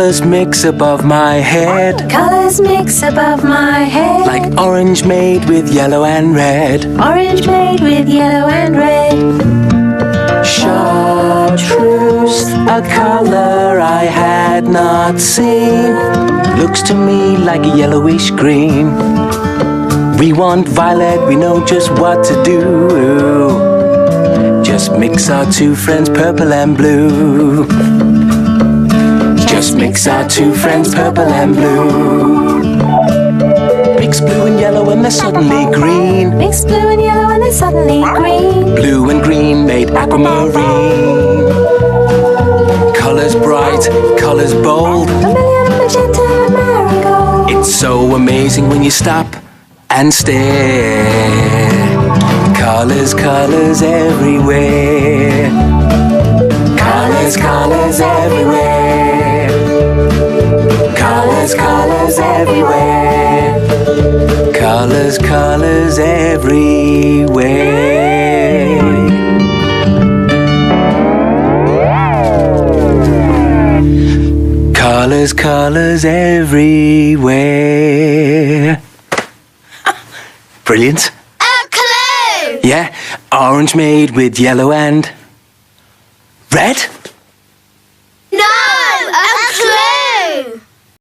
Colors mix above my head, Colors mix above my head, like orange made with yellow and red. orange made with yellow and red. Chartreuse, a color I had not seen, looks to me like a yellowish green. We want violet, we know just what to do. Just mix our two friends, purple and blue. Just mix our two friends, purple and blue. Mix blue and yellow and they're suddenly green. Mix blue and yellow and they're suddenly green. Blue and green made aquamarine. Colors bright, colors bold. Vermilion, magenta, marigold. It's so amazing when you stop and stare. Colors, colors everywhere. Colors, colors everywhere. Colors, colors everywhere. Colors, colors everywhere. Colors, colors everywhere. Brilliant. Yeah, orange made with yellow and red.